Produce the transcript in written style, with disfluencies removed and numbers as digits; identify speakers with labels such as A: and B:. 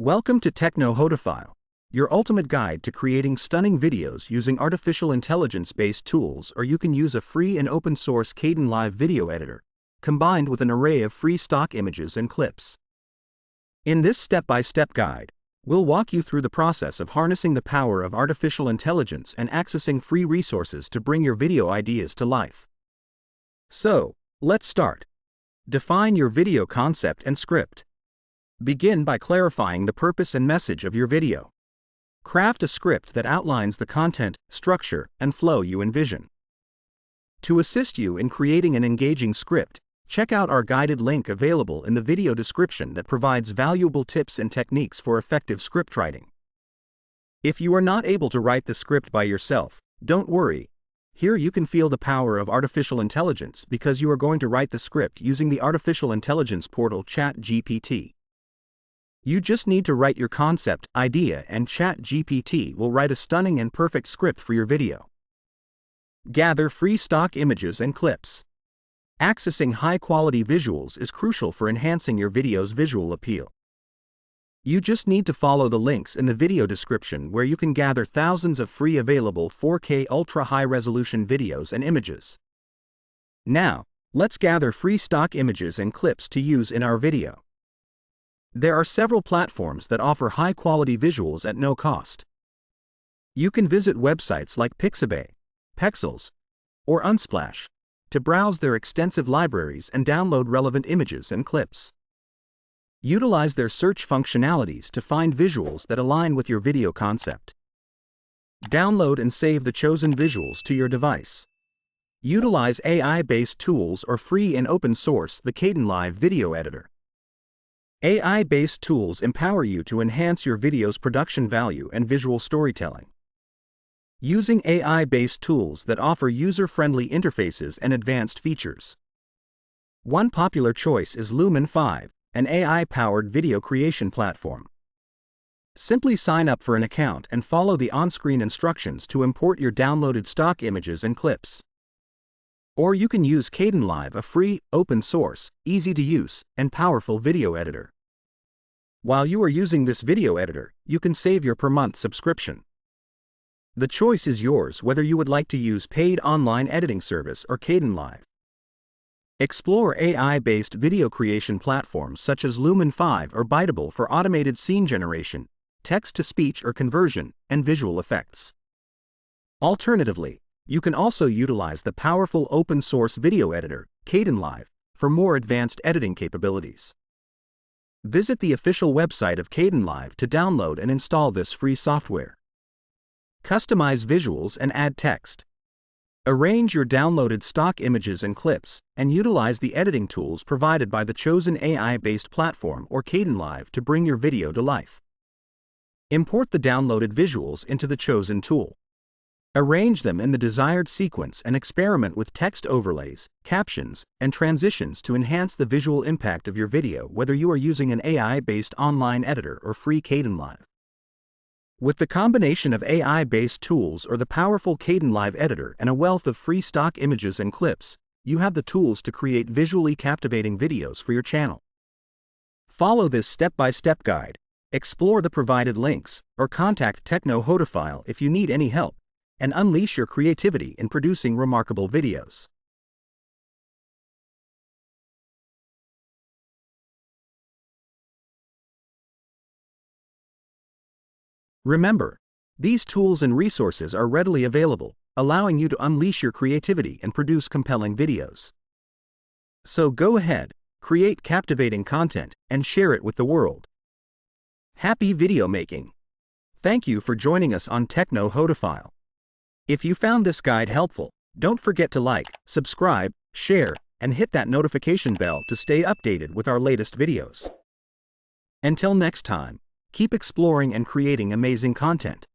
A: Welcome to Techno Hodophile, your ultimate guide to creating stunning videos using artificial intelligence-based tools, or you can use a free and open-source Kdenlive video editor, combined with an array of free stock images and clips. In this step-by-step guide, we'll walk you through the process of harnessing the power of artificial intelligence and accessing free resources to bring your video ideas to life. So, let's start. Define your video concept and script. Begin by clarifying the purpose and message of your video. Craft a script that outlines the content, structure, and flow you envision. To assist you in creating an engaging script, check out our guided link available in the video description that provides valuable tips and techniques for effective script writing. If you are not able to write the script by yourself, don't worry. Here you can feel the power of artificial intelligence because you are going to write the script using the artificial intelligence portal ChatGPT. You just need to write your concept, idea, and ChatGPT will write a stunning and perfect script for your video. Gather free stock images and clips. Accessing high-quality visuals is crucial for enhancing your video's visual appeal. You just need to follow the links in the video description where you can gather thousands of free available 4K ultra-high-resolution videos and images. Now, let's gather free stock images and clips to use in our video. There are several platforms that offer high-quality visuals at no cost. You can visit websites like Pixabay, Pexels, or Unsplash to browse their extensive libraries and download relevant images and clips. Utilize their search functionalities to find visuals that align with your video concept. Download and save the chosen visuals to your device. Utilize AI-based tools or free and open source the Kdenlive video editor. AI-based tools empower you to enhance your video's production value and visual storytelling. Using AI-based tools that offer user-friendly interfaces and advanced features. One popular choice is Lumen 5, an AI-powered video creation platform. Simply sign up for an account and follow the on-screen instructions to import your downloaded stock images and clips. Or you can use Kdenlive, a free, open-source, easy-to-use, and powerful video editor. While you are using this video editor, you can save your per-month subscription. The choice is yours whether you would like to use paid online editing service or Kdenlive. Explore AI-based video creation platforms such as Lumen 5 or Byteable for automated scene generation, text-to-speech or conversion, and visual effects. Alternatively, you can also utilize the powerful open-source video editor, Kdenlive, for more advanced editing capabilities. Visit the official website of Kdenlive to download and install this free software. Customize visuals and add text. Arrange your downloaded stock images and clips, and utilize the editing tools provided by the chosen AI-based platform or Kdenlive to bring your video to life. Import the downloaded visuals into the chosen tool. Arrange them in the desired sequence and experiment with text overlays, captions, and transitions to enhance the visual impact of your video, whether you are using an AI-based online editor or free Kdenlive. With the combination of AI-based tools or the powerful Kdenlive editor and a wealth of free stock images and clips, you have the tools to create visually captivating videos for your channel. Follow this step-by-step guide, explore the provided links, or contact Techno Hodophile if you need any help, and unleash your creativity in producing remarkable videos. Remember, these tools and resources are readily available, allowing you to unleash your creativity and produce compelling videos. So go ahead, create captivating content, and share it with the world. Happy video making! Thank you for joining us on Techno Hodophile. If you found this guide helpful, don't forget to like, subscribe, share, and hit that notification bell to stay updated with our latest videos. Until next time, keep exploring and creating amazing content.